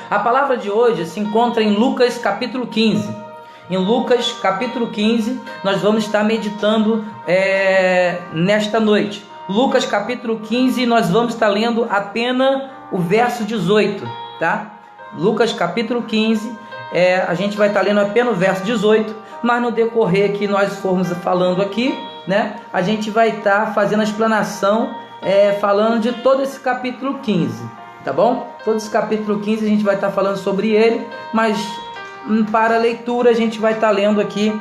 A palavra de hoje se encontra em Lucas capítulo 15. Em Lucas capítulo 15, nós vamos estar meditando nesta noite. Lucas capítulo 15, nós vamos estar lendo apenas o verso 18, tá? Lucas capítulo 15, a gente vai estar lendo apenas o verso 18, mas no decorrer que nós formos falando aqui, né, a gente vai estar fazendo a explanação, falando de todo esse capítulo 15, tá bom? Todo esse capítulo 15 a gente vai estar falando sobre ele, mas para a leitura a gente vai estar lendo aqui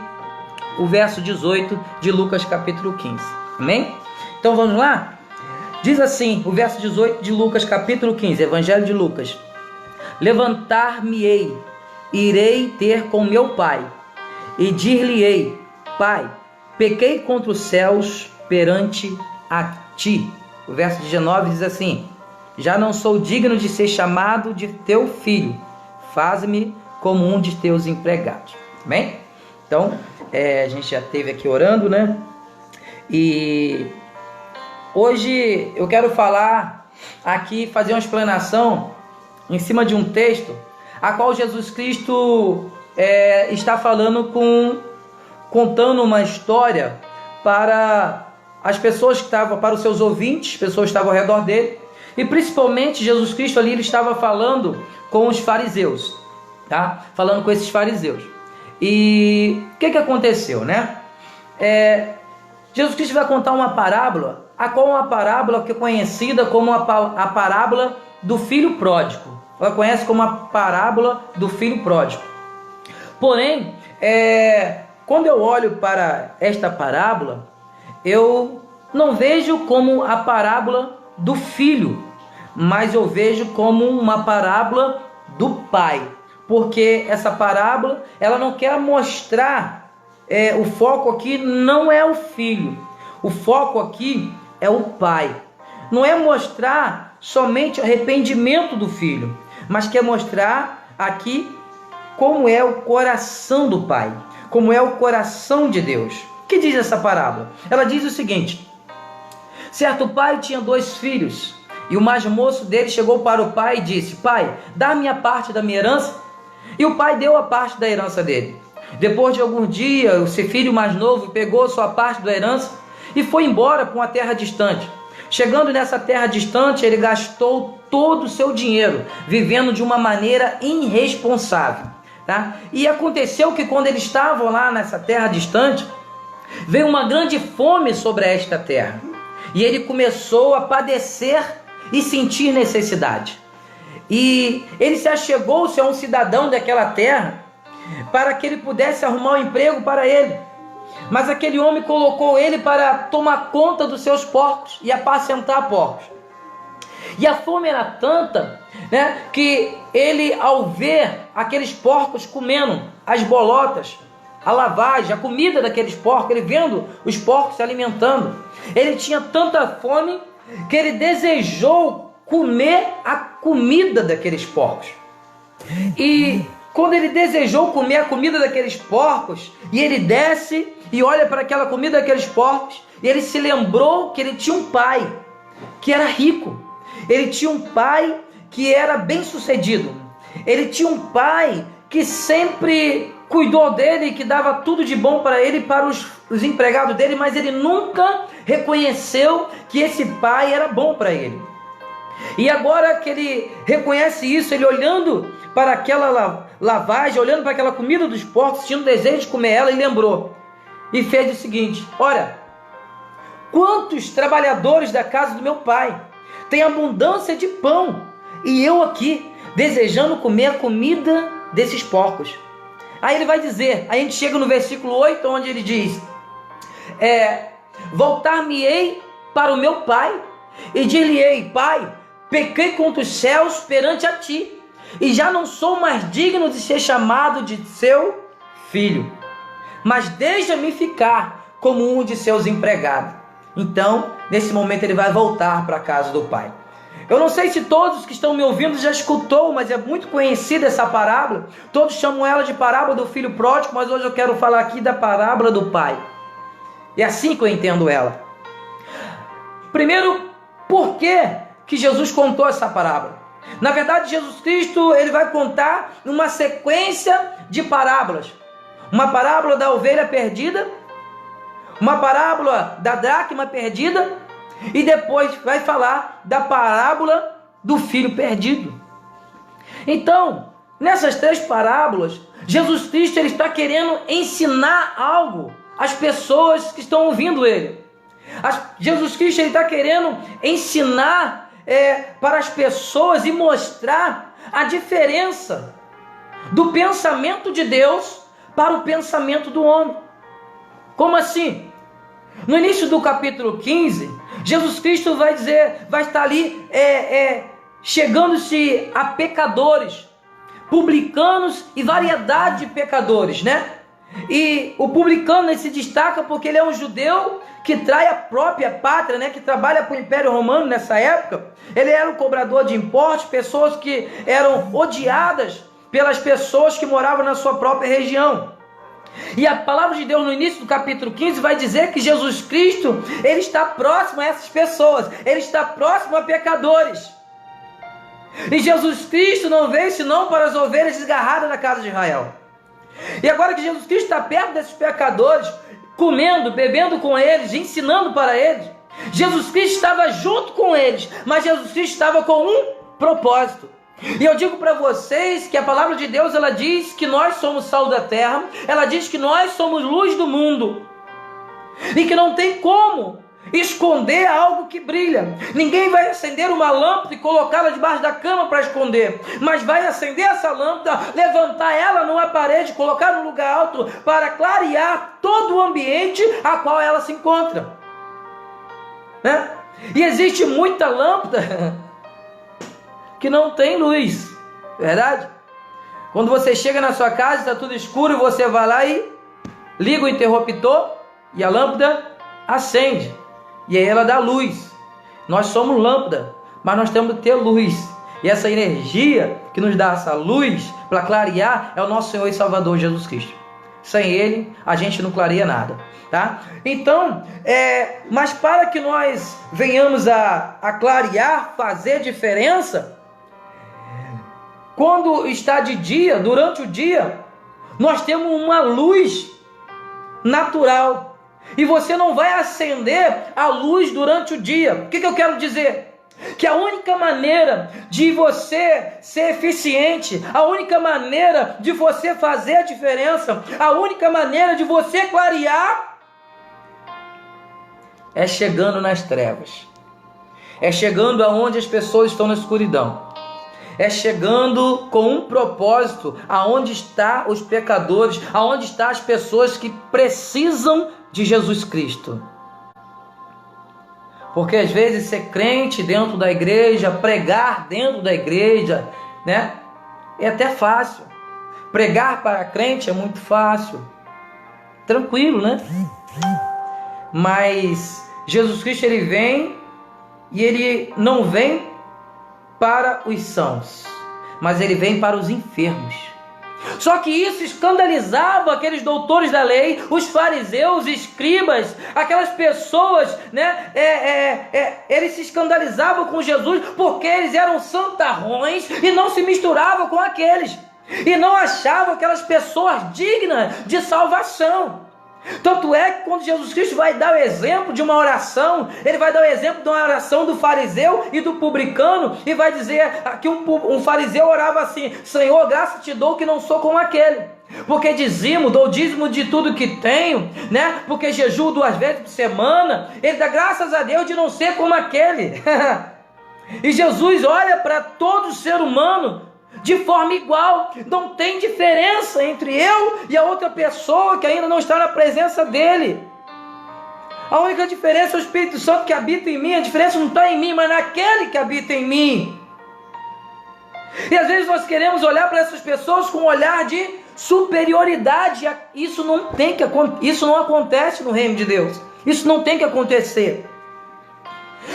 o verso 18 de Lucas capítulo 15, amém? Então vamos lá? Diz assim, o verso 18 de Lucas capítulo 15, Evangelho de Lucas: levantar-me-ei, irei ter com meu pai, e dir-lhe-ei: Pai, pequei contra os céus perante a ti. O verso 19 diz assim: já não sou digno de ser chamado de teu filho, faz-me como um de teus empregados. Amém? Então, a gente já esteve aqui orando, né? E hoje eu quero falar aqui, fazer uma explanação em cima de um texto a qual Jesus Cristo está falando contando uma história para as pessoas que estavam, para os seus ouvintes, pessoas que estavam ao redor dele, e principalmente Jesus Cristo ali, ele estava falando com os fariseus, tá? Falando com esses fariseus. E o que aconteceu, né? Jesus Cristo vai contar uma parábola, a qual é uma parábola que é conhecida como a parábola do filho pródigo. Ela conhece como a parábola do filho pródigo. Porém, quando eu olho para esta parábola, eu não vejo como a parábola do filho, mas eu vejo como uma parábola do pai, porque essa parábola, ela não quer mostrar, o foco aqui não é o filho, o foco aqui é o pai. Não é mostrar somente o arrependimento do filho, mas quer mostrar aqui como é o coração do pai, como é o coração de Deus. O que diz essa parábola? Ela diz o seguinte: certo pai tinha 2 filhos, e o mais moço dele chegou para o pai e disse: Pai, dá a minha parte da minha herança. E o pai deu a parte da herança dele. Depois de algum dia, o seu filho mais novo pegou sua parte da herança e foi embora para uma terra distante. Chegando nessa terra distante, ele gastou todo o seu dinheiro, vivendo de uma maneira irresponsável, tá? E aconteceu que quando eles estavam lá nessa terra distante, veio uma grande fome sobre esta terra, e ele começou a padecer e sentir necessidade. E ele se achegou-se a um cidadão daquela terra para que ele pudesse arrumar um emprego para ele. Mas aquele homem colocou ele para tomar conta dos seus porcos e apacentar porcos. E a fome era tanta, né, que ele, ao ver aqueles porcos comendo as bolotas, a lavagem, a comida daqueles porcos, ele vendo os porcos se alimentando, ele tinha tanta fome que ele desejou comer a comida daqueles porcos. E quando ele desejou comer a comida daqueles porcos, e ele desce e olha para aquela comida daqueles porcos, e ele se lembrou que ele tinha um pai que era rico, ele tinha um pai que era bem sucedido, ele tinha um pai que sempre cuidou dele e que dava tudo de bom para ele e para os empregados dele, mas ele nunca reconheceu que esse pai era bom para ele. E agora que ele reconhece isso, ele olhando para aquela lavagem, olhando para aquela comida dos porcos, tinha um desejo de comer ela, e lembrou e fez o seguinte: olha, quantos trabalhadores da casa do meu pai têm abundância de pão, e eu aqui desejando comer a comida desses porcos. Aí ele vai dizer, aí a gente chega no versículo 8, onde ele diz: voltar-me-ei para o meu pai e dir-lhe-ei: Pai, pequei contra os céus perante a ti, e já não sou mais digno de ser chamado de seu filho, mas deixa-me ficar como um de seus empregados. Então, nesse momento, ele vai voltar para a casa do pai. Eu não sei se todos que estão me ouvindo já escutou, mas é muito conhecida essa parábola. Todos chamam ela de parábola do filho pródigo, mas hoje eu quero falar aqui da parábola do pai. É assim que eu entendo ela. Primeiro, por que Jesus contou essa parábola? Na verdade, Jesus Cristo, ele vai contar uma sequência de parábolas. Uma parábola da ovelha perdida, uma parábola da dracma perdida, e depois vai falar da parábola do filho perdido. Então, nessas 3 parábolas, Jesus Cristo ele está querendo ensinar algo às pessoas que estão ouvindo ele. Jesus Cristo ele está querendo ensinar para as pessoas e mostrar a diferença do pensamento de Deus para o pensamento do homem. Como assim? No início do capítulo 15, Jesus Cristo vai estar ali chegando-se a pecadores, publicanos e variedade de pecadores, né? E o publicano se destaca porque ele é um judeu que trai a própria pátria, né? Que trabalha para o Império Romano nessa época. Ele era um cobrador de impostos, pessoas que eram odiadas pelas pessoas que moravam na sua própria região. E a palavra de Deus no início do capítulo 15 vai dizer que Jesus Cristo, ele está próximo a essas pessoas, ele está próximo a pecadores. E Jesus Cristo não veio senão para as ovelhas desgarradas da casa de Israel. E agora que Jesus Cristo está perto desses pecadores, comendo, bebendo com eles, ensinando para eles, Jesus Cristo estava junto com eles, mas Jesus Cristo estava com um propósito. E eu digo para vocês que a palavra de Deus, ela diz que nós somos sal da terra, ela diz que nós somos luz do mundo, e que não tem como esconder algo que brilha. Ninguém vai acender uma lâmpada e colocá-la debaixo da cama para esconder, mas vai acender essa lâmpada, levantar ela numa parede, colocar num lugar alto para clarear todo o ambiente a qual ela se encontra, né? E existe muita lâmpada que não tem luz, verdade? Quando você chega na sua casa, está tudo escuro, e você vai lá e liga o interruptor e a lâmpada acende. E aí ela dá luz. Nós somos lâmpada, mas nós temos que ter luz. E essa energia que nos dá essa luz para clarear é o nosso Senhor e Salvador Jesus Cristo. Sem Ele, a gente não clareia nada, tá? Então, mas para que nós venhamos a clarear, fazer diferença, quando está de dia, durante o dia, nós temos uma luz natural. E você não vai acender a luz durante o dia. O que eu quero dizer? Que a única maneira de você ser eficiente, a única maneira de você fazer a diferença, a única maneira de você clarear, é chegando nas trevas. É chegando aonde as pessoas estão na escuridão. É chegando com um propósito, aonde estão os pecadores, aonde estão as pessoas que precisam de Jesus Cristo. Porque às vezes ser crente dentro da igreja, pregar dentro da igreja, né? É até fácil. Pregar para crente é muito fácil. Tranquilo, né? Mas Jesus Cristo, ele vem e ele não vem para os sãos, mas ele vem para os enfermos. Só que isso escandalizava aqueles doutores da lei, os fariseus, escribas, aquelas pessoas, né? Eles se escandalizavam com Jesus porque eles eram santarrões e não se misturavam com aqueles, e não achavam aquelas pessoas dignas de salvação. Tanto é que quando Jesus Cristo vai dar o exemplo de uma oração, ele vai dar o exemplo de uma oração do fariseu e do publicano, e vai dizer que um fariseu orava assim: Senhor, graça te dou que não sou como aquele, porque dou dízimo de tudo que tenho, né? Porque jejuo 2 vezes por semana. Ele dá graças a Deus de não ser como aquele. E Jesus olha para todo ser humano de forma igual, não tem diferença entre eu e a outra pessoa que ainda não está na presença dele. A única diferença é o Espírito Santo que habita em mim. A diferença não está em mim, mas naquele que habita em mim. E às vezes nós queremos olhar para essas pessoas com um olhar de superioridade. Isso não acontece no reino de Deus. Isso não tem que acontecer.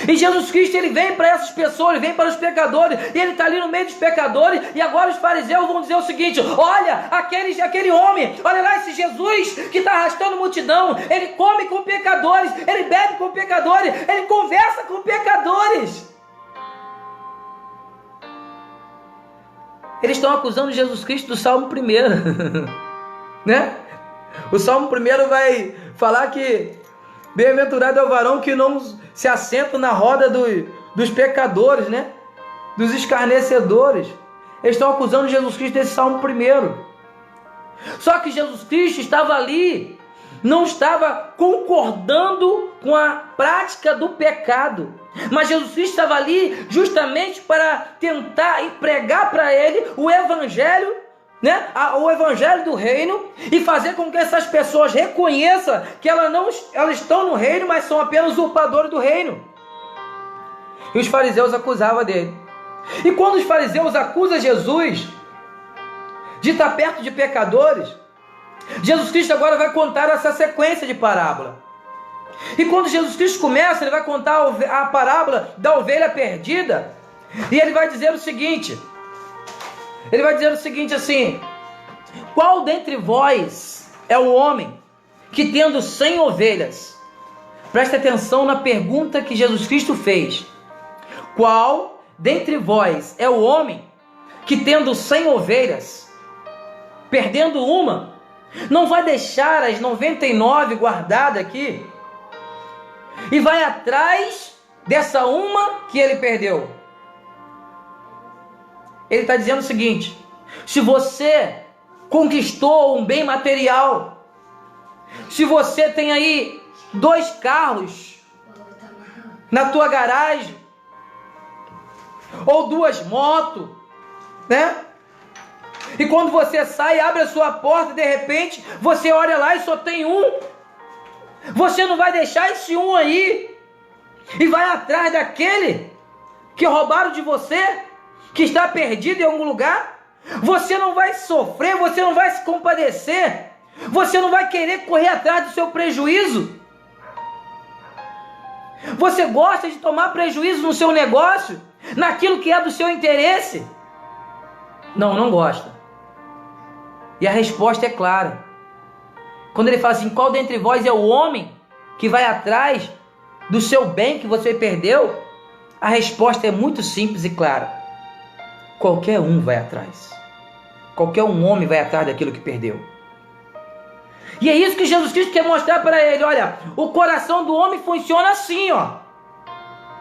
E Jesus Cristo, ele vem para essas pessoas, ele vem para os pecadores, e ele está ali no meio dos pecadores. E agora os fariseus vão dizer o seguinte: olha, aquele homem, olha lá esse Jesus que está arrastando multidão, ele come com pecadores, ele bebe com pecadores, ele conversa com pecadores. Eles estão acusando Jesus Cristo do Salmo 1, né? O Salmo 1 vai falar que bem-aventurado é o varão que não se assenta na roda dos pecadores, né? Dos escarnecedores. Eles estão acusando Jesus Cristo desse Salmo 1. Só que Jesus Cristo estava ali, não estava concordando com a prática do pecado. Mas Jesus Cristo estava ali justamente para tentar pregar para ele o Evangelho, né? O Evangelho do reino, e fazer com que essas pessoas reconheçam que elas estão no reino, mas são apenas usurpadores do reino. E os fariseus acusavam dele. E quando os fariseus acusam Jesus de estar perto de pecadores, Jesus Cristo agora vai contar essa sequência de parábola. E quando Jesus Cristo começa, ele vai contar a parábola da ovelha perdida, e ele vai dizer o seguinte, assim: qual dentre vós é o homem que, tendo 100 ovelhas, preste atenção na pergunta que Jesus Cristo fez, qual dentre vós é o homem que, tendo 100 ovelhas, perdendo uma, não vai deixar as 99 guardadas aqui e vai atrás dessa uma que ele perdeu? Ele está dizendo o seguinte: se você conquistou um bem material, se você tem aí 2 carros na tua garagem, ou 2 motos, né? E quando você sai, abre a sua porta e de repente você olha lá e só tem um, você não vai deixar esse um aí e vai atrás daquele que roubaram de você, que está perdido em algum lugar? Você não vai sofrer, você não vai se compadecer, você não vai querer correr atrás do seu prejuízo? Você gosta de tomar prejuízo no seu negócio, naquilo que é do seu interesse? Não, não gosta. E a resposta é clara. Quando ele fala assim: qual dentre vós é o homem que vai atrás do seu bem que você perdeu? A resposta é muito simples e clara: qualquer um vai atrás. Qualquer um homem vai atrás daquilo que perdeu. E é isso que Jesus Cristo quer mostrar para ele. Olha, o coração do homem funciona assim, ó.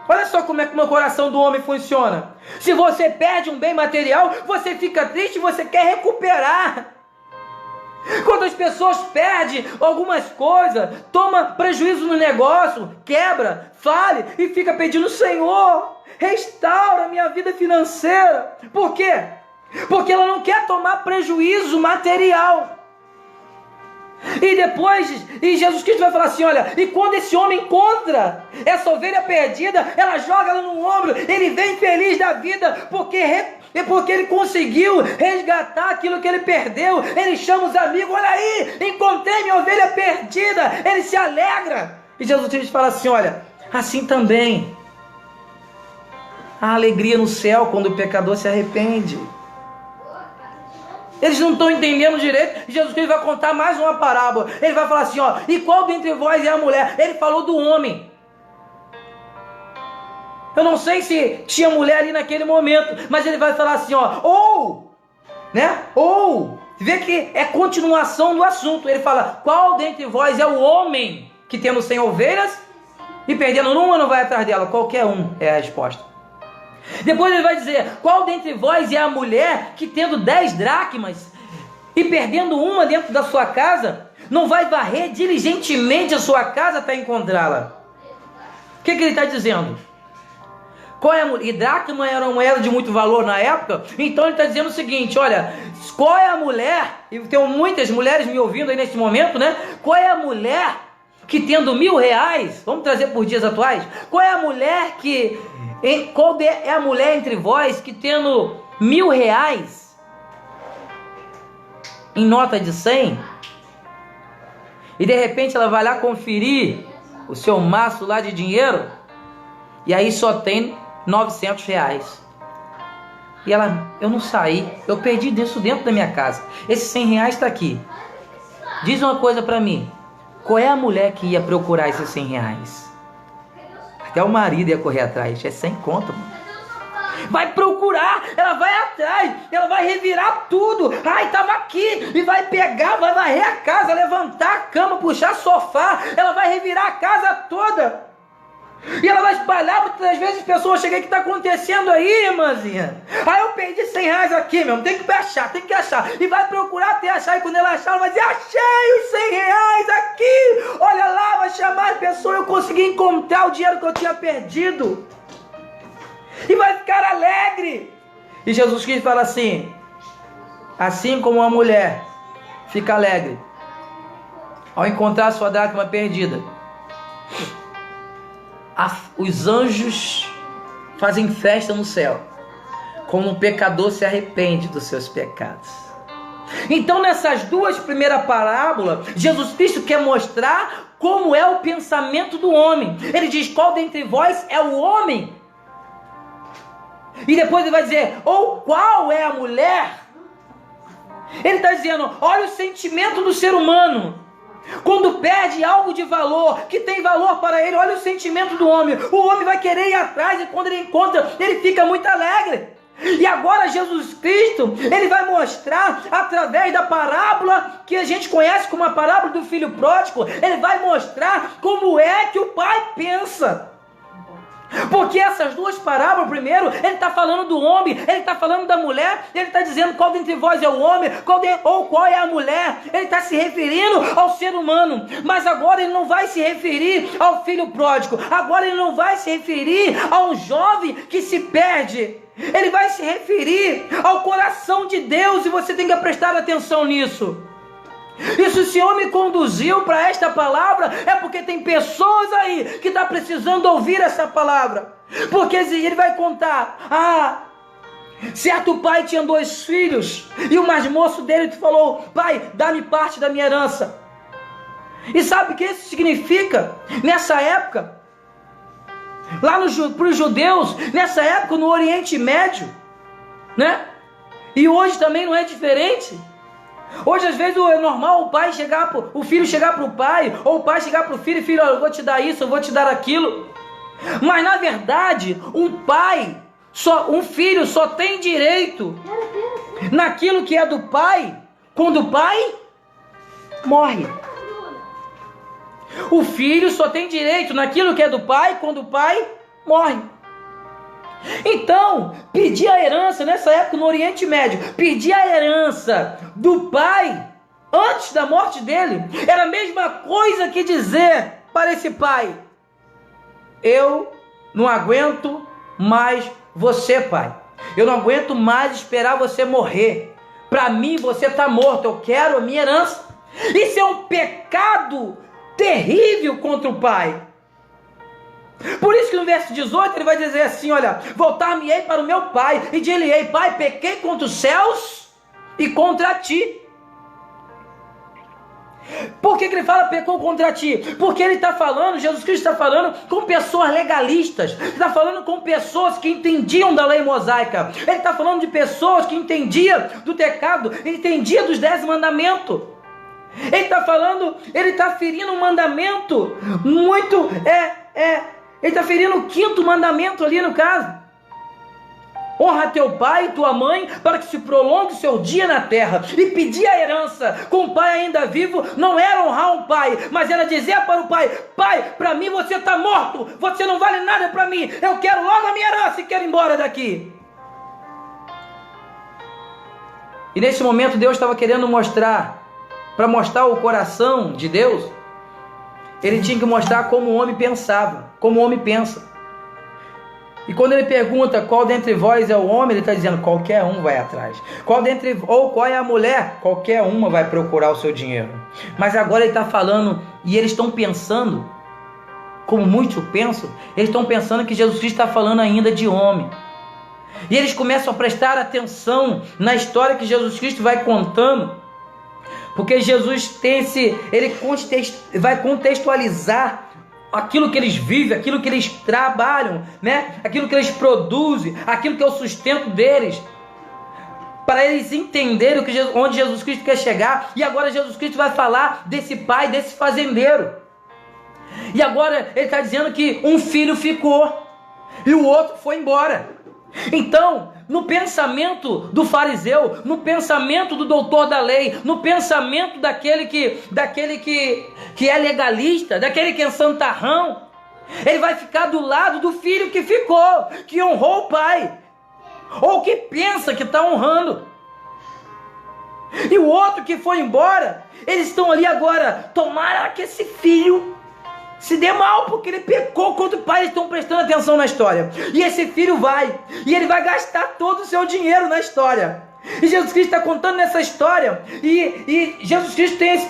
Olha só como é que o coração do homem funciona. Se você perde um bem material, você fica triste e você quer recuperar. Quando as pessoas perdem algumas coisas, toma prejuízo no negócio, quebra, fale e fica pedindo: Senhor, restaura minha vida financeira. Por quê? Porque ela não quer tomar prejuízo material. E depois, Jesus Cristo vai falar assim: olha, e quando esse homem encontra essa ovelha perdida, ela joga ela no ombro, ele vem feliz da vida, porque ele conseguiu resgatar aquilo que ele perdeu. Ele chama os amigos: olha aí, encontrei minha ovelha perdida. Ele se alegra. E Jesus Cristo fala assim: olha, assim também há alegria no céu quando o pecador se arrepende. Eles não estão entendendo direito. Jesus Cristo vai contar mais uma parábola. Ele vai falar assim: ó, e qual dentre vós é a mulher? Ele falou do homem. Eu não sei se tinha mulher ali naquele momento, mas ele vai falar assim, ó, vê que é continuação do assunto. Ele fala: qual dentre vós é o homem que, tendo 100 ovelhas e perdendo uma, não vai atrás dela? Qualquer um é a resposta. Depois ele vai dizer: qual dentre vós é a mulher que, tendo 10 dracmas e perdendo uma dentro da sua casa, não vai varrer diligentemente a sua casa até encontrá-la? O que ele está dizendo? Qual é a mulher? E dracma era uma moeda de muito valor na época. Então ele está dizendo o seguinte: olha, qual é a mulher? E tem muitas mulheres me ouvindo aí nesse momento, né? Qual é a mulher que, tendo R$1.000, vamos trazer por dias atuais, qual é a mulher que... Qual é a mulher entre vós que, tendo R$1.000 em nota de 100, e de repente ela vai lá conferir o seu maço lá de dinheiro, e aí só tem R$900. E ela: eu não saí, eu perdi isso dentro da minha casa, esses R$100 está aqui. Diz uma coisa para mim: qual é a mulher que ia procurar esses R$100? Até o marido ia correr atrás. É 100 conto, mano. vai procurar, ela vai atrás, ela vai revirar tudo. Ai, estava aqui, e vai pegar, vai varrer a casa, levantar a cama, puxar sofá, ela vai revirar a casa toda. E ela vai espalhar, muitas vezes as pessoas chegam, o que está acontecendo aí, irmãzinha? Aí eu perdi R$100 aqui, meu, tem que achar. E vai procurar até achar, e quando ela achar, ela vai dizer, achei os R$100 aqui. Olha lá, vai chamar a pessoa, eu consegui encontrar o dinheiro que eu tinha perdido. E vai ficar alegre. E Jesus Cristo fala assim como uma mulher fica alegre ao encontrar sua dracma perdida, os anjos fazem festa no céu quando um pecador se arrepende dos seus pecados. Então, nessas duas primeiras parábolas, Jesus Cristo quer mostrar como é o pensamento do homem. Ele diz, qual dentre vós é o homem? E depois ele vai dizer, ou qual é a mulher? Ele está dizendo, olha o sentimento do ser humano. Quando perde algo de valor, que tem valor para ele, olha o sentimento do homem. O homem vai querer ir atrás, e quando ele encontra, ele fica muito alegre. E agora Jesus Cristo, ele vai mostrar, através da parábola, que a gente conhece como a parábola do filho pródigo, ele vai mostrar como é que o pai pensa. Porque essas duas parábolas, primeiro, ele está falando do homem, ele está falando da mulher, ele está dizendo qual dentre vós é o homem, qual é a mulher, ele está se referindo ao ser humano, mas agora ele não vai se referir ao filho pródigo, agora ele não vai se referir a um jovem que se perde, ele vai se referir ao coração de Deus, e você tem que prestar atenção nisso. E se o Senhor me conduziu para esta palavra, é porque tem pessoas aí que estão precisando ouvir essa palavra. Porque ele vai contar, certo pai tinha 2 filhos, e o mais moço dele falou, pai, dá-me parte da minha herança. E sabe o que isso significa? Nessa época, lá para os judeus, nessa época no Oriente Médio, né? E hoje também não é diferente. Hoje às vezes é normal o filho chegar para o pai, ou o pai chegar para o filho, filho, eu vou te dar isso, eu vou te dar aquilo. Mas na verdade, um filho só tem direito naquilo que é do pai, quando o pai morre. O filho só tem direito naquilo que é do pai, quando o pai morre. Então, pedir a herança, nessa época no Oriente Médio, pedir a herança do pai, antes da morte dele, era a mesma coisa que dizer para esse pai, eu não aguento mais você, pai, eu não aguento mais esperar você morrer, para mim você está morto, eu quero a minha herança. Isso é um pecado terrível contra o pai. Por isso que no verso 18 ele vai dizer assim, olha, voltar-me-ei para o meu pai, e dir-lhe-ei, pai, pequei contra os céus e contra ti. Por que ele fala pecou contra ti? Porque ele está falando, Jesus Cristo está falando com pessoas legalistas, está falando com pessoas que entendiam da lei mosaica, ele está falando de pessoas que entendiam do pecado, entendiam dos 10 mandamentos. Ele está falando, ele está ferindo um mandamento muito, ele está ferindo o 5º mandamento ali no caso. Honra teu pai e tua mãe para que se prolongue o seu dia na terra. E pedir a herança com o pai ainda vivo não era honrar um pai, mas era dizer para o pai, pai, para mim você está morto, você não vale nada para mim, eu quero logo a minha herança e quero ir embora daqui. E nesse momento Deus estava querendo mostrar, para mostrar o coração de Deus, ele tinha que mostrar como o homem pensava, como o homem pensa. E quando ele pergunta qual dentre vós é o homem, ele está dizendo qualquer um vai atrás. Qual é a mulher? Qualquer uma vai procurar o seu dinheiro. Mas agora ele está falando, e eles estão pensando, como muitos pensam, eles estão pensando que Jesus Cristo está falando ainda de homem. E eles começam a prestar atenção na história que Jesus Cristo vai contando. Porque Jesus ele vai contextualizar aquilo que eles vivem, aquilo que eles trabalham, né? Aquilo que eles produzem, aquilo que é o sustento deles, para eles entenderem onde Jesus Cristo quer chegar. E agora Jesus Cristo vai falar desse pai, desse fazendeiro. E agora ele está dizendo que um filho ficou e o outro foi embora. Então, no pensamento do fariseu, no pensamento do doutor da lei, no pensamento daquele que é legalista, daquele que é santarrão, ele vai ficar do lado do filho que ficou, que honrou o pai, ou que pensa que está honrando. E o outro que foi embora, eles estão ali agora, tomara que esse filho se dê mal, porque ele pecou contra o pai. Eles estão prestando atenção na história. E esse filho vai, e ele vai gastar todo o seu dinheiro na história. E Jesus Cristo está contando nessa história, e Jesus Cristo tem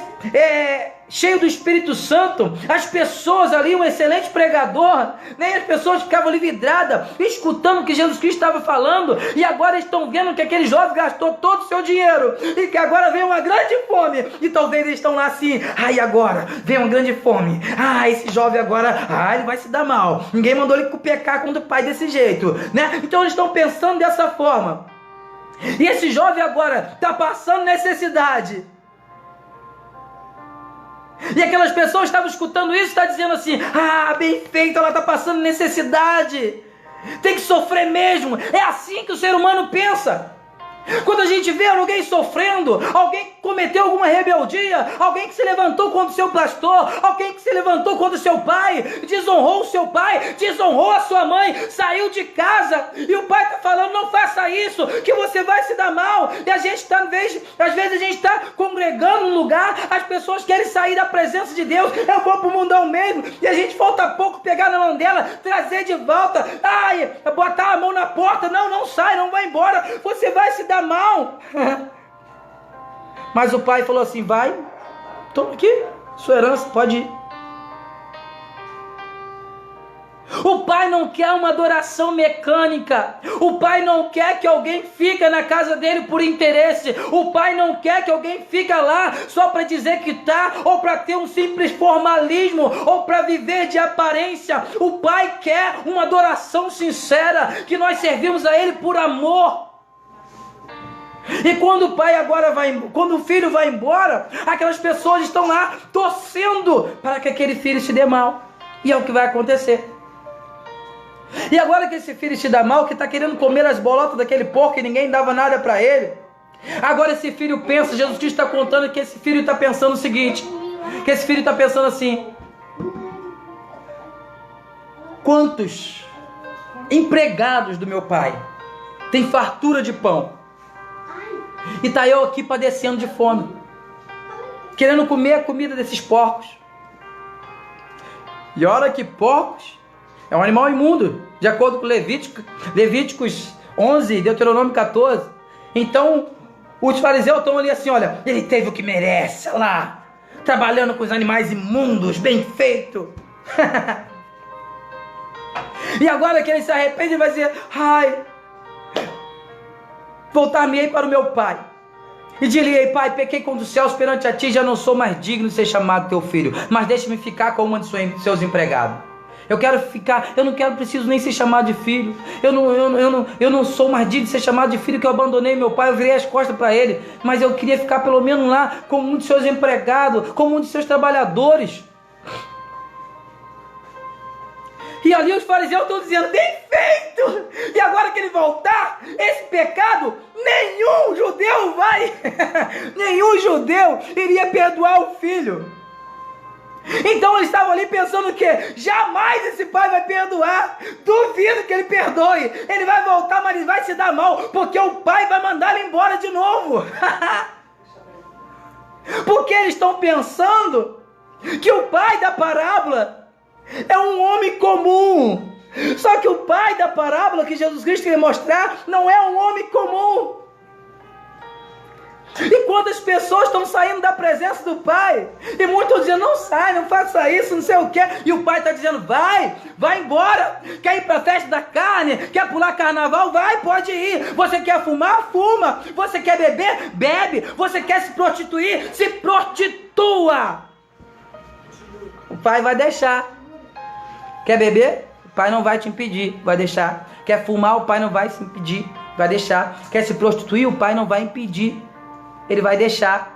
cheio do Espírito Santo, as pessoas ali, um excelente pregador, né? As pessoas ficavam ali vidradas, escutando o que Jesus Cristo estava falando, e agora estão vendo que aquele jovem gastou todo o seu dinheiro, e que agora vem uma grande fome, e talvez eles estão lá assim, e agora vem uma grande fome, esse jovem agora, ele vai se dar mal, ninguém mandou ele pecar contra o pai desse jeito, né? Então eles estão pensando dessa forma, e esse jovem agora está passando necessidade. E aquelas pessoas estavam escutando isso, está dizendo assim, bem feito, ela está passando necessidade, tem que sofrer mesmo. É assim que o ser humano pensa. Quando a gente vê alguém sofrendo, alguém que cometeu alguma rebeldia, alguém que se levantou contra o seu pastor, alguém que se levantou contra o seu pai, desonrou o seu pai, desonrou a sua mãe, saiu de casa, e o pai está falando, não faça isso, que você vai se dar mal. E a gente está, às vezes a gente está congregando no lugar, as pessoas querem sair da presença de Deus, eu vou para o mundão mesmo, e a gente falta pouco pegar na mão dela, trazer de volta, botar a mão na porta, não sai, não vai embora, você vai se dar mal. Mas o pai falou assim, vai, toma aqui, sua herança, pode ir. O pai não quer uma adoração mecânica. O pai não quer que alguém fique na casa dele por interesse. O pai não quer que alguém fique lá só para dizer que está, ou para ter um simples formalismo, ou para viver de aparência. O pai quer uma adoração sincera, que nós servimos a ele por amor. E quando quando o filho vai embora, aquelas pessoas estão lá torcendo para que aquele filho se dê mal. E é o que vai acontecer. E agora que esse filho se dá mal, que está querendo comer as bolotas daquele porco e ninguém dava nada para ele, agora esse filho pensa, Jesus Cristo está contando que esse filho está pensando o seguinte, que esse filho está pensando assim, quantos empregados do meu pai têm fartura de pão, e está eu aqui padecendo de fome, querendo comer a comida desses porcos. E olha que porcos é um animal imundo, de acordo com Levíticos 11, Deuteronômio 14. Então os fariseus estão ali assim, olha, ele teve o que merece, olha lá, trabalhando com os animais imundos, bem feito. E agora que ele se arrepende, vai dizer, voltar-me-ei para o meu pai, e dir-lhe-ei, pai, pequei contra os céus perante a ti, já não sou mais digno de ser chamado teu filho, mas deixa-me ficar com uma de seus empregados. Eu quero ficar, eu não preciso nem ser chamado de filho, eu não sou mais digno de ser chamado de filho, que eu abandonei meu pai, eu virei as costas para ele, mas eu queria ficar pelo menos lá, como um de seus empregados, como um de seus trabalhadores. E ali os fariseus estão dizendo, bem feito! E agora que ele voltar, esse pecado, nenhum judeu iria perdoar o filho. Então eles estavam ali pensando que jamais esse pai vai perdoar. Duvido que ele perdoe. Ele vai voltar, mas ele vai se dar mal, porque o pai vai mandar ele embora de novo. Porque eles estão pensando que o pai da parábola é um homem comum. Só que o pai da parábola que Jesus Cristo quer mostrar não é um homem comum. E quantas pessoas estão saindo da presença do pai, e muitos estão dizendo, não sai, não faça isso, não sei o que, e o pai está dizendo, vai embora, quer ir para a festa da carne, quer pular carnaval, vai, pode ir, você quer fumar, fuma, você quer beber, bebe, você quer se prostituir, se prostitua. O pai vai deixar. Quer beber? O pai não vai te impedir, vai deixar. Quer fumar? O pai não vai se impedir, vai deixar. Quer se prostituir? O pai não vai impedir, ele vai deixar.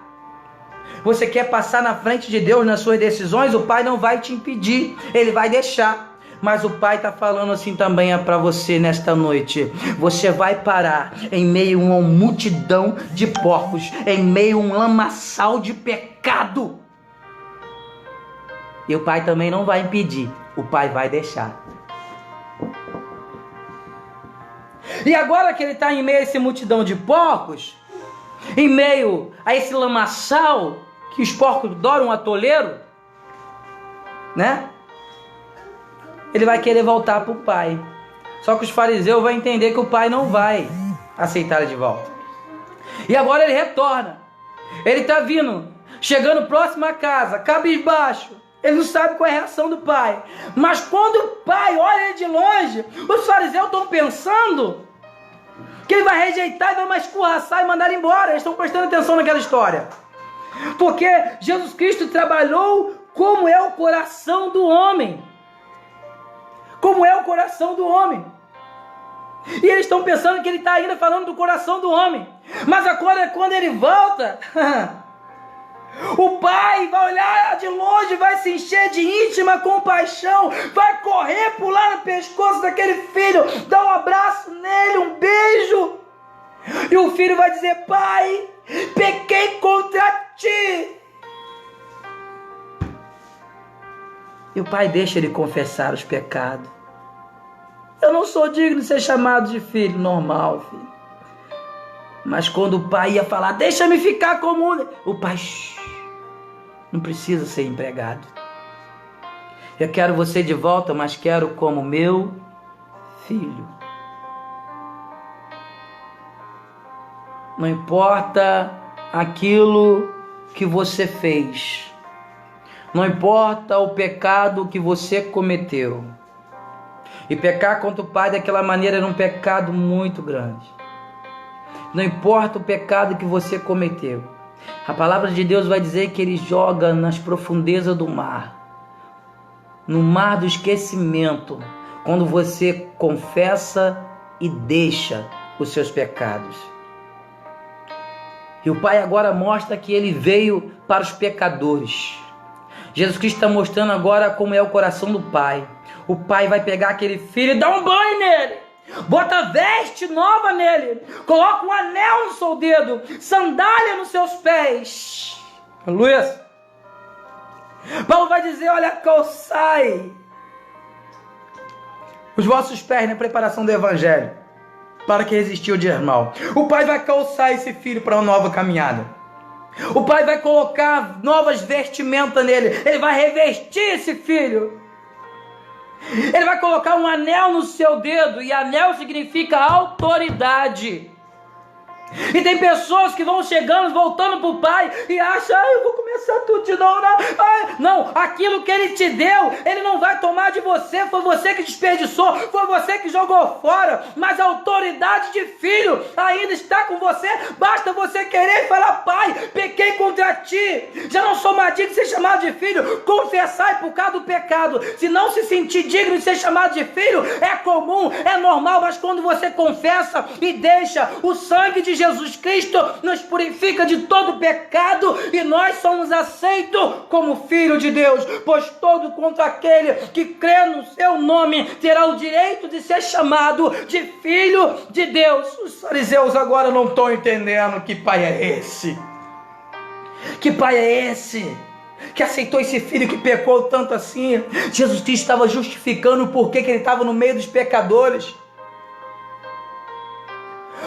Você quer passar na frente de Deus nas suas decisões? O pai não vai te impedir, ele vai deixar. Mas o Pai está falando assim também para você nesta noite. Você vai parar em meio a uma multidão de porcos, em meio a um lamaçal de pecado. E o Pai também não vai impedir, o Pai vai deixar. E agora que ele está em meio a essa multidão de porcos, em meio a esse lamaçal, que os porcos adoram atoleiro, né? Ele vai querer voltar para o Pai. Só que os fariseus vão entender que o Pai não vai aceitar ele de volta. E agora ele retorna. Ele está vindo, chegando próximo à casa, cabisbaixo. Ele não sabe qual é a reação do Pai. Mas quando o Pai olha ele de longe, os fariseus estão pensando que ele vai rejeitar e vai mais escorraçar e mandar ele embora. Eles estão prestando atenção naquela história. Porque Jesus Cristo trabalhou como é o coração do homem. Como é o coração do homem. E eles estão pensando que ele está ainda falando do coração do homem. Mas agora, quando ele volta, o Pai vai olhar de longe, vai se encher de íntima compaixão, vai correr, pular no pescoço daquele filho, dar um abraço nele, um beijo. E o filho vai dizer: Pai, pequei contra ti. E o Pai deixa ele confessar os pecados. Eu não sou digno de ser chamado de filho normal, filho. Mas quando o Pai ia falar: deixa-me ficar como... O Pai, não precisa ser empregado. Eu quero você de volta, mas quero como meu filho. Não importa aquilo que você fez. Não importa o pecado que você cometeu. E pecar contra o Pai daquela maneira era um pecado muito grande. Não importa o pecado que você cometeu. A palavra de Deus vai dizer que Ele joga nas profundezas do mar. No mar do esquecimento. Quando você confessa e deixa os seus pecados. E o Pai agora mostra que Ele veio para os pecadores. Jesus Cristo está mostrando agora como é o coração do Pai. O Pai vai pegar aquele filho e dar um banho nele. Bota veste nova nele. Coloca um anel no seu dedo. Sandália nos seus pés. Aleluia. Paulo vai dizer: olha, calçai os vossos pés na preparação do Evangelho, para que resistir o dia mal. O Pai vai calçar esse filho para uma nova caminhada. O Pai vai colocar novas vestimentas nele. Ele vai revestir esse filho. Ele vai colocar um anel no seu dedo. E anel significa autoridade. E tem pessoas que vão chegando, voltando para o Pai e acham: eu vou começar tudo de novo. Não, aquilo que Ele te deu, Ele não vai tomar de você. Foi você que desperdiçou, foi você que jogou fora. Mas a autoridade de filho ainda está com você. Basta você querer e falar: Pai, pequei contra ti. Já não sou mais digno de ser chamado de filho. Confessai por causa do pecado. Se não se sentir digno de ser chamado de filho, é comum, é normal. Mas quando você confessa e deixa, o sangue de Jesus Cristo nos purifica de todo pecado e nós somos aceitos como filho de Deus, pois todo quanto aquele que crê no seu nome terá o direito de ser chamado de filho de Deus. Os fariseus agora não estão entendendo que pai é esse. Que pai é esse que aceitou esse filho que pecou tanto assim? Jesus Cristo estava justificando o porquê que ele estava no meio dos pecadores.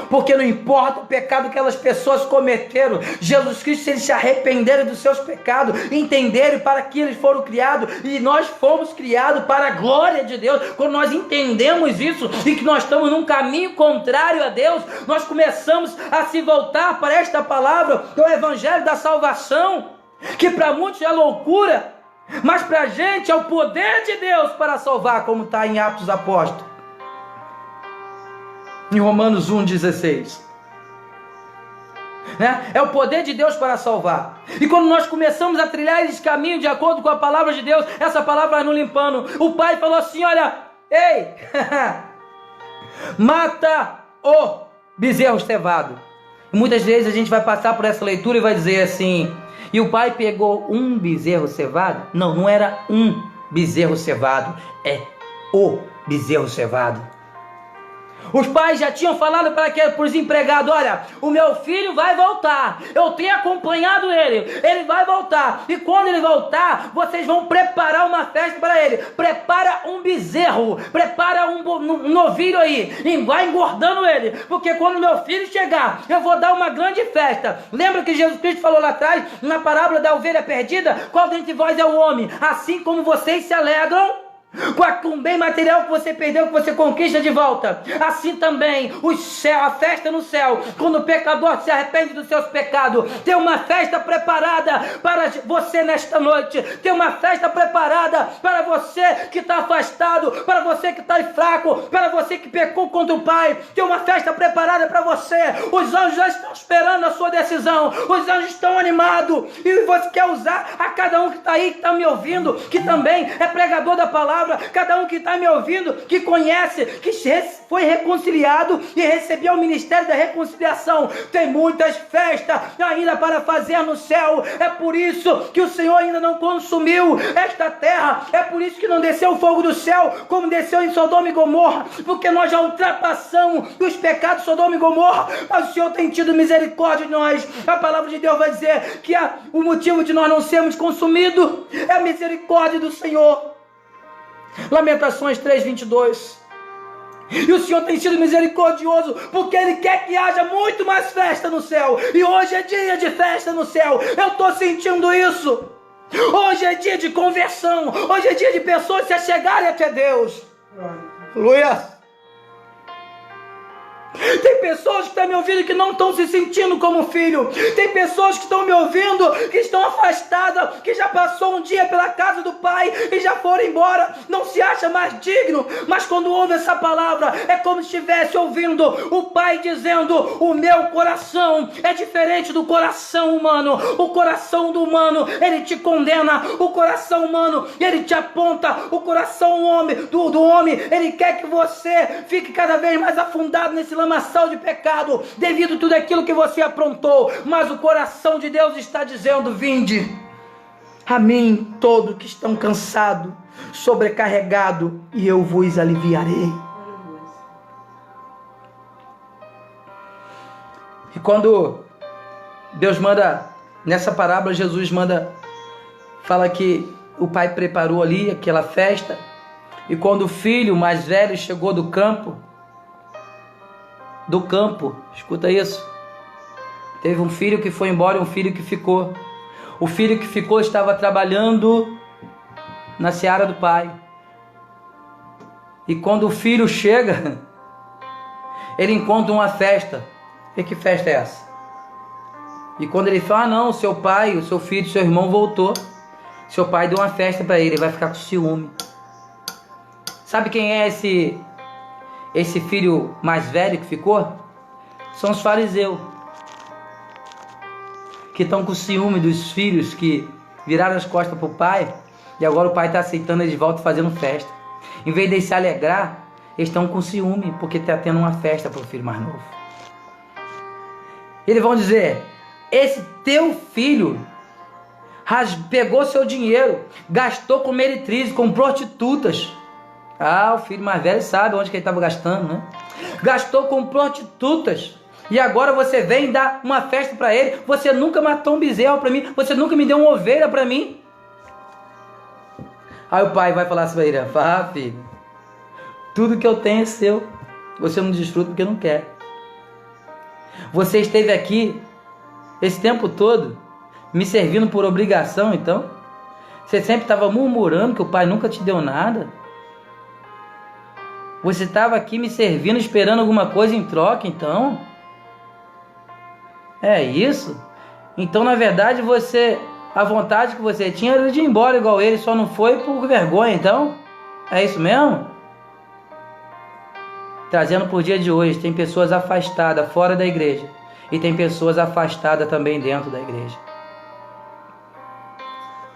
Porque não importa o pecado que aquelas pessoas cometeram, Jesus Cristo, se eles se arrependerem dos seus pecados, entenderem para que eles foram criados, e nós fomos criados para a glória de Deus. Quando nós entendemos isso e que nós estamos num caminho contrário a Deus, nós começamos a se voltar para esta palavra, que é o Evangelho da salvação, que para muitos é loucura, mas para a gente é o poder de Deus para salvar, como está em Atos dos Apóstolos. Em Romanos 1,16. É o poder de Deus para salvar. E quando nós começamos a trilhar esse caminho de acordo com a palavra de Deus, essa palavra vai nos limpando. O Pai falou assim: olha, ei, mata o bezerro cevado. E muitas vezes a gente vai passar por essa leitura e vai dizer assim: e o Pai pegou um bezerro cevado? Não, não era um bezerro cevado, é o bezerro cevado. Os pais já tinham falado para os empregados: olha, o meu filho vai voltar, eu tenho acompanhado ele vai voltar, e quando ele voltar, vocês vão preparar uma festa para ele. Prepara um bezerro, prepara um novilho aí, e vai engordando ele, porque quando meu filho chegar, eu vou dar uma grande festa. Lembra que Jesus Cristo falou lá atrás, na parábola da ovelha perdida? Qual dentre vós é o homem? Assim como vocês se alegram com o bem material que você perdeu, que você conquista de volta, assim também a festa no céu, quando o pecador se arrepende dos seus pecados. Tem uma festa preparada para você nesta noite. Tem uma festa preparada para você que está afastado, para você que está fraco, para você que pecou contra o Pai. Tem uma festa preparada para você. Os anjos já estão esperando a sua decisão. Os anjos estão animados, e você quer usar a cada um que está aí, que está me ouvindo, que também é pregador da palavra, cada um que está me ouvindo, que conhece, que foi reconciliado e recebeu o ministério da reconciliação. Tem muitas festas ainda para fazer no céu. É por isso que o Senhor ainda não consumiu esta terra. É por isso que não desceu o fogo do céu como desceu em Sodoma e Gomorra, porque nós já ultrapassamos os pecados de Sodoma e Gomorra, mas o Senhor tem tido misericórdia de nós. A palavra de Deus vai dizer que o motivo de nós não sermos consumidos é a misericórdia do Senhor. Lamentações 3:22. E o Senhor tem sido misericordioso, porque Ele quer que haja muito mais festa no céu. E hoje é dia de festa no céu. Eu estou sentindo isso. Hoje é dia de conversão. Hoje é dia de pessoas se achegarem até Deus. Aleluia. Tem pessoas que estão me ouvindo que não estão se sentindo como filho. Tem pessoas que estão me ouvindo que estão afastadas, que já passou um dia pela casa do Pai e já foram embora, não se acha mais digno. Mas quando ouve essa palavra, é como se estivesse ouvindo o Pai dizendo: o meu coração é diferente do coração humano. O coração do humano, ele te condena. O coração humano, ele te aponta. O coração do homem, ele quer que você fique cada vez mais afundado nesse lamaçal de pecado, devido a tudo aquilo que você aprontou. Mas o coração de Deus está dizendo: vinde a mim todos que estão cansados, sobrecarregados, e eu vos aliviarei. E quando Deus manda, nessa parábola, Jesus fala que o Pai preparou ali aquela festa, e quando o filho mais velho chegou do campo, escuta isso, teve um filho que foi embora e um filho que ficou. O filho que ficou estava trabalhando na seara do pai, e quando o filho chega, ele encontra uma festa. E que festa é essa? E quando ele fala: não, o seu pai, o seu filho, o seu irmão voltou, seu pai deu uma festa para ele, vai ficar com ciúme. Sabe quem é esse filho mais velho que ficou? São os fariseus, que estão com ciúme dos filhos que viraram as costas para o pai, e agora o pai está aceitando eles de volta, fazendo festa. Em vez de se alegrar, eles estão com ciúme, porque está tendo uma festa para o filho mais novo. Eles vão dizer: esse teu filho pegou seu dinheiro, gastou com meretrizes, com prostitutas. O filho mais velho sabe onde que ele estava gastando, né? Gastou com prostitutas. E agora você vem dar uma festa para ele. Você nunca matou um bezerro para mim. Você nunca me deu uma ovelha para mim. Aí o pai vai falar assim para ele: filho, tudo que eu tenho é seu. Você não desfruta porque não quer. Você esteve aqui esse tempo todo me servindo por obrigação, então? Você sempre estava murmurando que o pai nunca te deu nada? Você estava aqui me servindo, esperando alguma coisa em troca, então? É isso? Então, na verdade, a vontade que você tinha era de ir embora igual ele, só não foi por vergonha, então? É isso mesmo? Trazendo por dia de hoje, tem pessoas afastadas fora da igreja, e tem pessoas afastadas também dentro da igreja.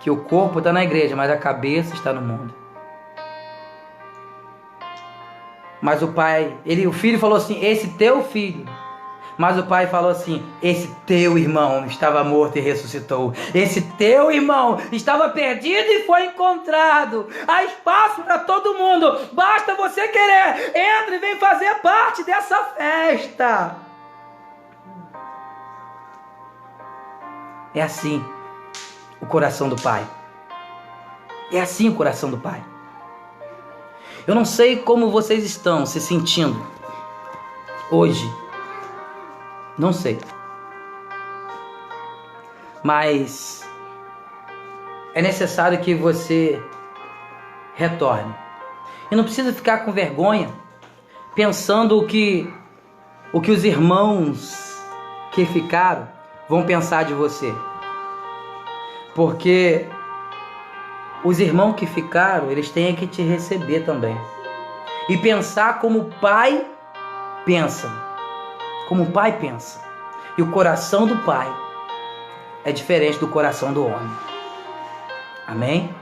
Que o corpo está na igreja, mas a cabeça está no mundo. Mas o pai, o filho falou assim: esse teu filho Mas o pai falou assim: esse teu irmão estava morto e ressuscitou. Esse teu irmão estava perdido e foi encontrado. Há espaço para todo mundo. Basta você querer. Entre e vem fazer parte dessa festa. É assim o coração do pai. É assim o coração do pai. Eu não sei como vocês estão se sentindo hoje. Não sei. Mas é necessário que você retorne. E não precisa ficar com vergonha, pensando o que os irmãos que ficaram vão pensar de você. Porque os irmãos que ficaram, eles têm que te receber também. E pensar como o pai pensa. Como o pai pensa. E o coração do pai é diferente do coração do homem. Amém?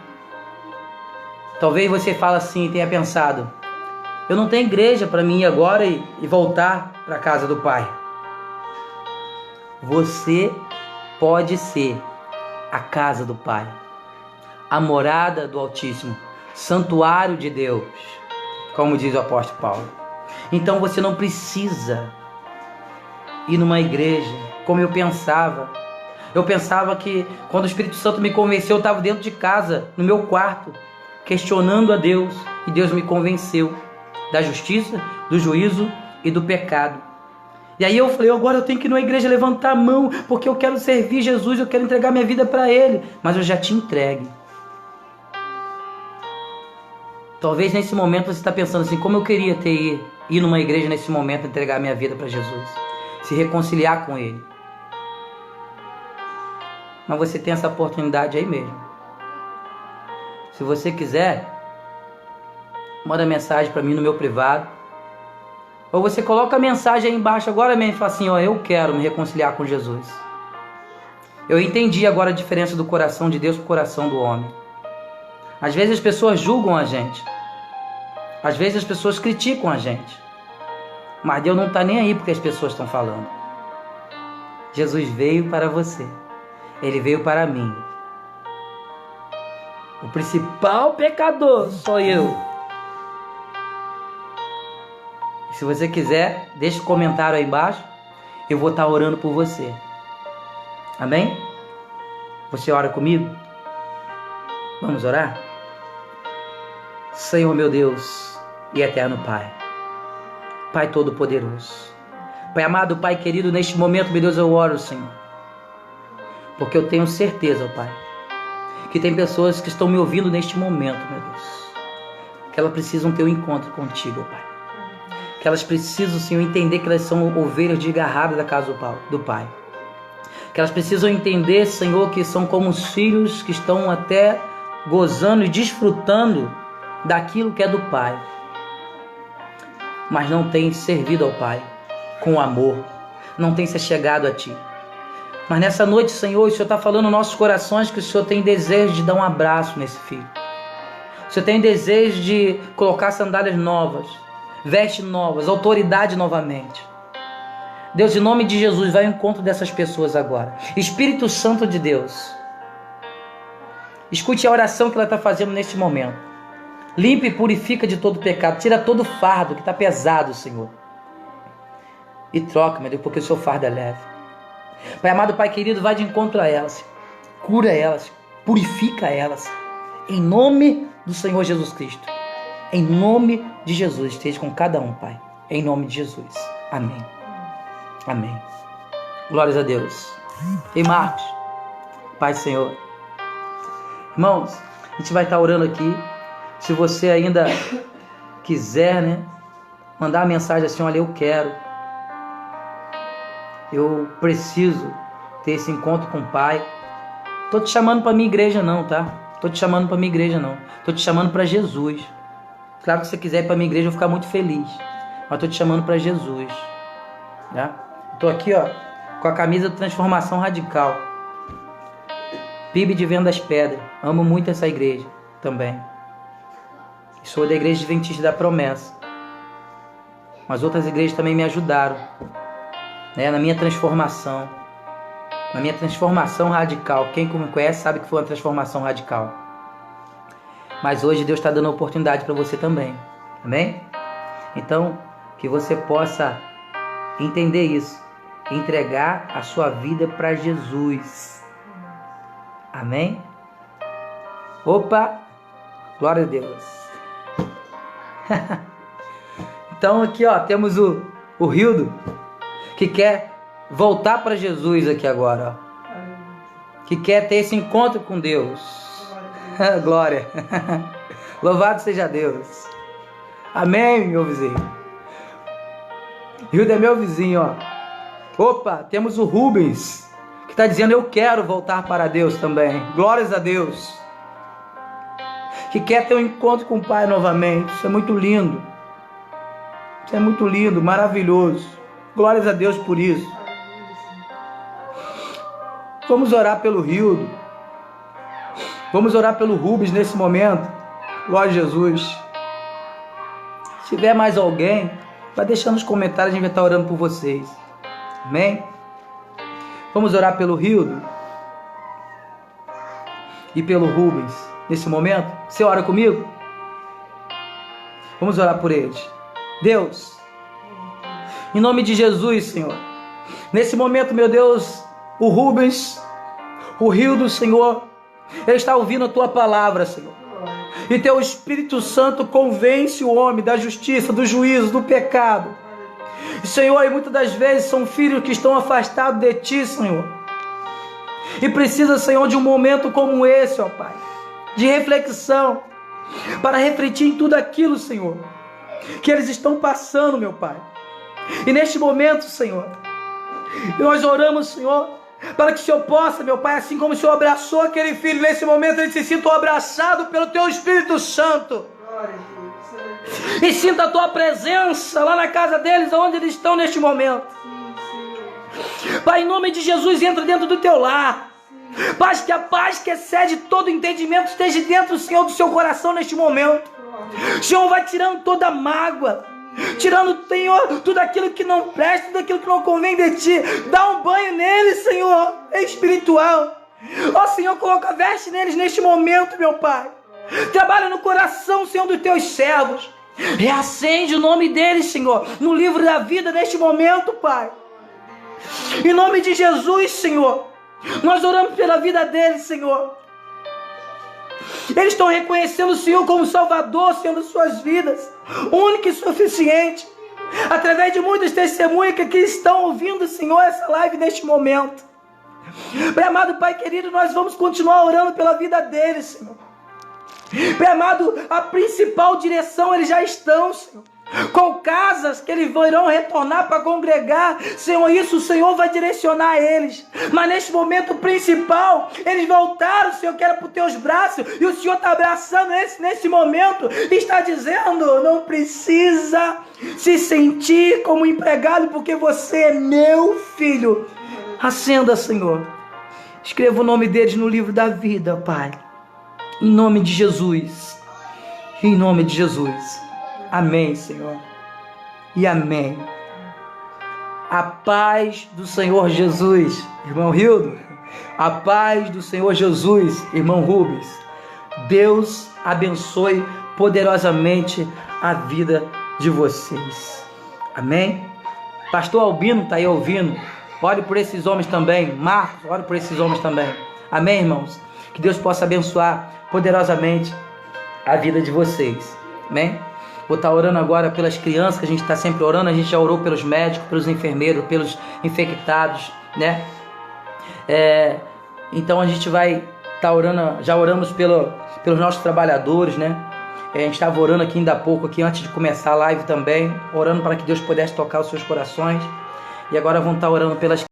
Talvez você fale assim e tenha pensado: eu não tenho igreja para mim ir agora e voltar para a casa do pai. Você pode ser a casa do pai, a morada do Altíssimo, santuário de Deus, como diz o apóstolo Paulo. Então você não precisa ir numa igreja como eu pensava. Eu pensava que quando o Espírito Santo me convenceu, eu estava dentro de casa, no meu quarto, questionando a Deus, e Deus me convenceu da justiça, do juízo e do pecado. E aí eu falei: agora eu tenho que ir numa igreja levantar a mão, porque eu quero servir Jesus, eu quero entregar minha vida para Ele. Mas eu já te entregue. Talvez nesse momento você está pensando assim: como eu queria ir numa igreja nesse momento, entregar minha vida para Jesus, se reconciliar com Ele. Mas você tem essa oportunidade aí mesmo. Se você quiser, manda mensagem para mim no meu privado. Ou você coloca a mensagem aí embaixo agora mesmo e fala assim: ó, eu quero me reconciliar com Jesus. Eu entendi agora a diferença do coração de Deus para o coração do homem. Às vezes as pessoas julgam a gente. Às vezes as pessoas criticam a gente. Mas Deus não está nem aí porque as pessoas estão falando. Jesus veio para você. Ele veio para mim. O principal pecador sou eu. Se você quiser, deixa um comentário aí embaixo. Eu vou estar orando por você. Amém? Você ora comigo? Vamos orar? Senhor meu Deus e eterno Pai. Pai Todo-Poderoso. Pai amado, Pai querido, neste momento, meu Deus, eu oro, Senhor. Porque eu tenho certeza, Pai, que tem pessoas que estão me ouvindo neste momento, meu Deus, que elas precisam ter um encontro contigo, Pai. Que elas precisam, Senhor, entender que elas são ovelhas desgarradas da casa do Pai. Que elas precisam entender, Senhor, que são como os filhos que estão até gozando e desfrutando daquilo que é do Pai, mas não têm servido ao Pai com amor, não têm se chegado a Ti. Mas nessa noite, Senhor, o Senhor está falando nos nossos corações que o Senhor tem desejo de dar um abraço nesse filho. O Senhor tem desejo de colocar sandálias novas, vestes novas, autoridade novamente. Deus, em nome de Jesus, vai ao encontro dessas pessoas agora. Espírito Santo de Deus, escute a oração que ela está fazendo neste momento. Limpa e purifica de todo pecado. Tira todo o fardo que está pesado, Senhor. E troca, meu Deus, porque o seu fardo é leve. Pai amado, Pai querido, vai de encontro a elas. Cura elas, purifica elas. Em nome do Senhor Jesus Cristo. Em nome de Jesus, esteja com cada um, Pai. Em nome de Jesus. Amém. Amém. Glórias a Deus. Ei, Marcos. Pai, Senhor. Irmãos, a gente vai estar orando aqui. Se você ainda quiser, mandar uma mensagem assim: olha, eu quero. Eu preciso ter esse encontro com o Pai. Tô te chamando para minha igreja não, tá? Tô te chamando para minha igreja não. Tô te chamando para Jesus. Claro que se você quiser ir para minha igreja, eu vou ficar muito feliz. Mas tô te chamando para Jesus. Tá? Tô aqui, ó, com a camisa de Transformação Radical. PIB de Vendas Pedras. Amo muito essa igreja também. Sou da Igreja Adventista da Promessa. Mas outras igrejas também me ajudaram. né, na minha transformação radical. Quem me conhece sabe que foi uma transformação radical. Mas hoje Deus está dando a oportunidade para você também. Amém? Então, que você possa entender isso. Entregar a sua vida para Jesus. Amém? Opa! Glória a Deus. Então aqui temos o Rildo, que quer voltar para Jesus aqui agora. Que quer ter esse encontro com Deus. Glória. Louvado seja Deus. Amém, meu vizinho. Rildo é meu vizinho, Opa, temos o Rubens, que está dizendo: eu quero voltar para Deus também. Glórias a Deus. Que quer ter um encontro com o Pai novamente. Isso é muito lindo. Isso é muito lindo, maravilhoso. Glórias a Deus por isso. Vamos orar pelo Rildo. Vamos orar pelo Rubens nesse momento. Glória a Jesus. Se tiver mais alguém, vai deixando nos comentários, a gente vai estar orando por vocês. Amém? Vamos orar pelo Rildo e pelo Rubens nesse momento. Você ora comigo? Vamos orar por eles. Deus, em nome de Jesus, Senhor, nesse momento, meu Deus, o Rubens, o Rildo, Senhor, ele está ouvindo a Tua palavra, Senhor, e Teu Espírito Santo convence o homem da justiça, do juízo, do pecado. Senhor, e muitas das vezes são filhos que estão afastados de Ti, Senhor, e precisa, Senhor, de um momento como esse, ó Pai, de reflexão, para refletir em tudo aquilo, Senhor, que eles estão passando, meu Pai. E neste momento, Senhor, nós oramos, Senhor, para que o Senhor possa, meu Pai, assim como o Senhor abraçou aquele filho, nesse momento ele se sinta abraçado pelo Teu Espírito Santo. E sinta a Tua presença lá na casa deles, onde eles estão neste momento. Pai, em nome de Jesus, entra dentro do Teu lar. Pai, que a paz que excede todo entendimento esteja dentro, Senhor, do seu coração neste momento. O Senhor vai tirando toda a mágoa, tirando, Senhor, tudo aquilo que não presta, tudo aquilo que não convém de Ti. Dá um banho neles, Senhor, espiritual. Ó Senhor, coloca veste neles neste momento, meu Pai. Trabalha no coração, Senhor, dos Teus servos. Reacende o nome deles, Senhor, no livro da vida neste momento, Pai. Em nome de Jesus, Senhor, nós oramos pela vida deles, Senhor. Eles estão reconhecendo o Senhor como Salvador, Senhor, das suas vidas, único e suficiente. Através de muitas testemunhas que aqui estão ouvindo, Senhor, essa live neste momento. Pai amado, Pai querido, nós vamos continuar orando pela vida deles, Senhor. Pai amado, a principal direção eles já estão, Senhor, com casas que eles irão retornar para congregar, Senhor, isso o Senhor vai direcionar eles. Mas neste momento principal, eles voltaram, Senhor, que era para os Teus braços, e o Senhor está abraçando nesse momento, e está dizendo: não precisa se sentir como empregado, porque você é meu filho. Acenda, Senhor, escreva o nome deles no livro da vida, Pai, em nome de Jesus, em nome de Jesus. Amém, Senhor, e amém. A paz do Senhor Jesus, irmão Rildo, a paz do Senhor Jesus, irmão Rubens. Deus abençoe poderosamente a vida de vocês. Amém? Pastor Albino está aí ouvindo. Ore por esses homens também. Marcos, ore por esses homens também. Amém, irmãos? Que Deus possa abençoar poderosamente a vida de vocês. Amém? Vou estar orando agora pelas crianças, que a gente está sempre orando. A gente já orou pelos médicos, pelos enfermeiros, pelos infectados, né? Então a gente vai estar orando, já oramos pelos nossos trabalhadores, né? A gente estava orando aqui ainda há pouco, aqui, antes de começar a live também, orando para que Deus pudesse tocar os seus corações. E agora vamos estar orando pelas